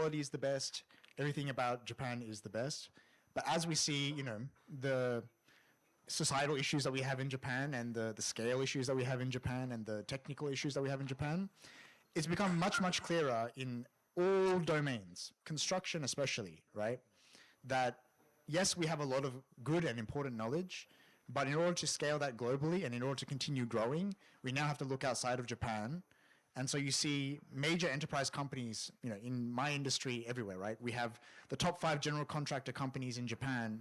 quality is the best. Everything about Japan is the best. But as we see, the societal issues that we have in Japan and the scale issues that we have in Japan and the technical issues that we have in Japan, it's become much, much clearer in all domains, construction especially, right? That yes, we have a lot of good and important knowledge, but in order to scale that globally and in order to continue growing, we now have to look outside of Japan. And so you see major enterprise companies, in my industry everywhere, right? We have the top 5 general contractor companies in Japan,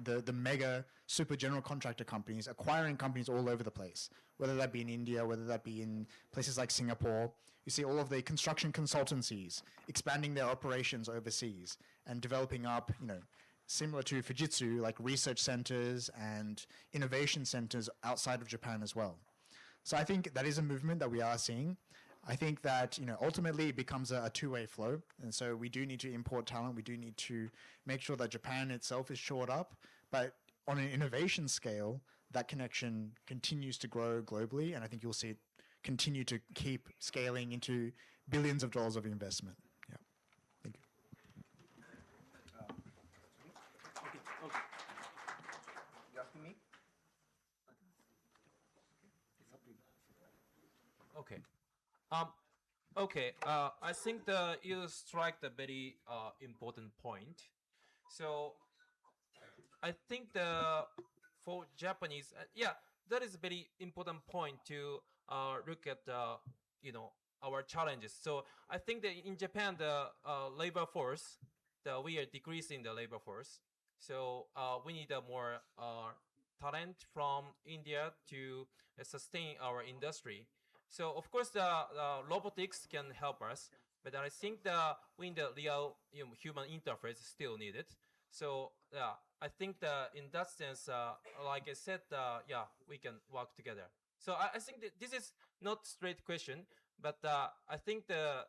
the mega super general contractor companies acquiring companies all over the place, whether that be in India, whether that be in places like Singapore. You see all of the construction consultancies expanding their operations overseas and developing up, similar to Fujitsu, like research centers and innovation centers outside of Japan as well. So I think that is a movement that we are seeing. I think that ultimately it becomes a two-way flow, and so we do need to import talent. We do need to make sure that Japan itself is shored up, but on an innovation scale, that connection continues to grow globally, and I think you'll see it continue to keep scaling into billions of dollars of investment. Yeah, thank you. Okay. You asking me? Okay. I think you strike the very important point. So I think for Japanese, that is a very important point to look at our challenges. So I think that in Japan, the labor force, we are decreasing the labor force. So we need more talent from India to sustain our industry. So of course the robotics can help us, but I think we need the real human interface is still needed. So I think in that sense, like I said, we can work together. So I think that this is not straight question, but I think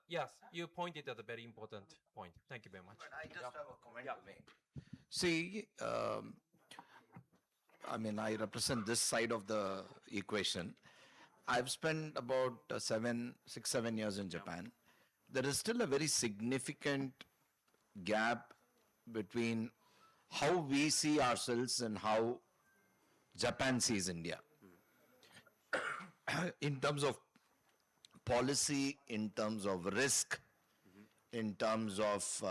yes, you pointed at a very important point. Thank you very much. But I just have a comment to make. See, I represent this side of the equation. I've spent about 7 years in Japan. There is still a very significant gap between how we see ourselves and how Japan sees India. In terms of policy, in terms of risk, in terms of,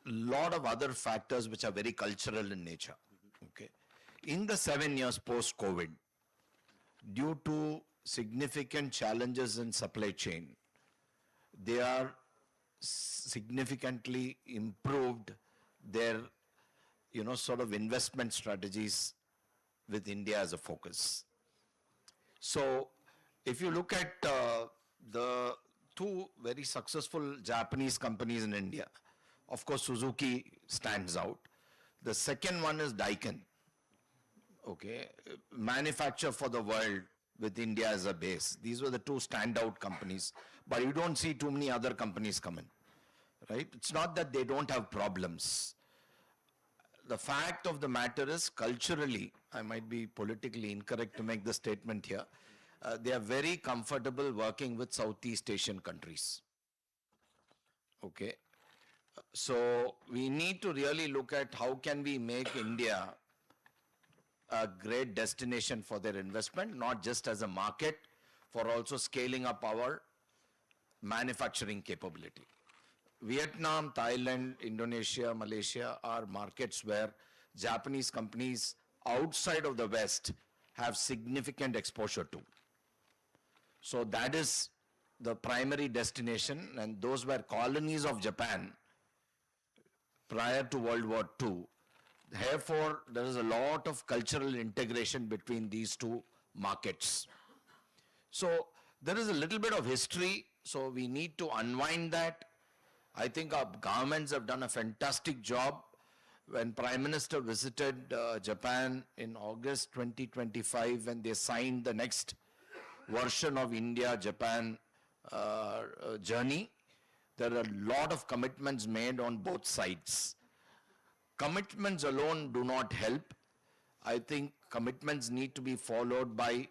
lot of other factors which are very cultural in nature. Okay. In the 7 years post-COVID, due to significant challenges in supply chain, they are significantly improved their, sort of investment strategies with India as a focus. So if you look at the 2 very successful Japanese companies in India, of course, Suzuki stands out. The second one is Daikin. Okay, manufacture for the world with India as a base. These were the 2 standout companies, but you don't see too many other companies come in, right? It's not that they don't have problems. The fact of the matter is, culturally, I might be politically incorrect to make the statement here, they are very comfortable working with Southeast Asian countries. Okay, so we need to really look at how can we make India a great destination for their investment, not just as a market, for also scaling up our manufacturing capability. Vietnam, Thailand, Indonesia, Malaysia are markets where Japanese companies outside of the West have significant exposure to. So that is the primary destination, and those were colonies of Japan prior to World War II. Therefore, there is a lot of cultural integration between these 2 markets. So there is a little bit of history, so we need to unwind that. I think our governments have done a fantastic job. When Prime Minister visited Japan in August 2025, when they signed the next version of India-Japan journey, there are a lot of commitments made on both sides. Commitments alone do not help. I think commitments need to be followed by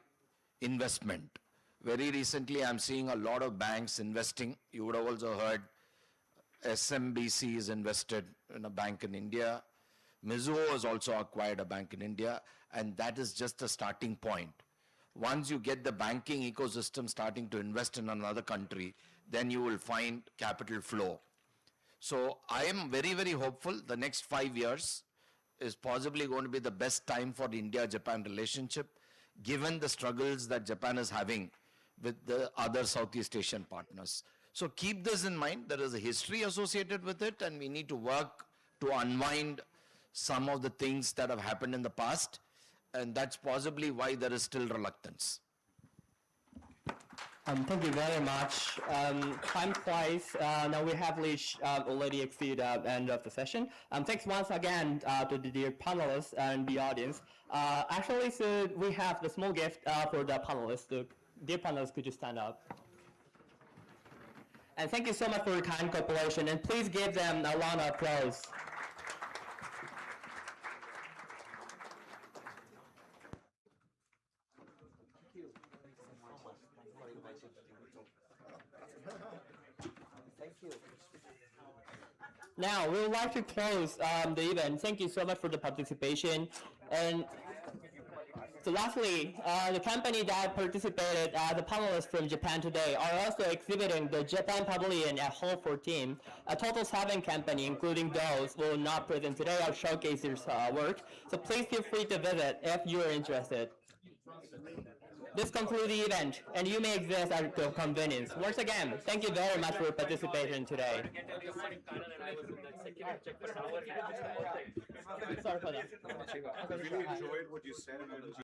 investment. Very recently, I'm seeing a lot of banks investing. You would have also heard SMBC is invested in a bank in India. Mizuho has also acquired a bank in India, and that is just a starting point. Once you get the banking ecosystem starting to invest in another country, then you will find capital flow. So I am very, very hopeful the next 5 years is possibly going to be the best time for the India-Japan relationship, given the struggles that Japan is having with the other Southeast Asian partners. So keep this in mind. There is a history associated with it, and we need to work to unwind some of the things that have happened in the past, and that's possibly why there is still reluctance. Thank you very much. Time flies. Now we have reached already exceeded the end of the session. Thanks once again to the dear panelists and the audience. Actually, so we have the small gift for the panelists. The dear panelists, could you stand up? And thank you so much for your kind cooperation. And please give them a round of applause. Now, we would like to close the event. Thank you so much for the participation. And so lastly, the company that participated as a panelist from Japan today are also exhibiting the Japan Pavilion at Hall 14. A total 7 companies, including those who will not present today, are showcasing their work. So please feel free to visit if you are interested. This concludes the event, and you may exit at your convenience. Once again, thank you very much for your participation today. Sorry for that. I really enjoyed what you said.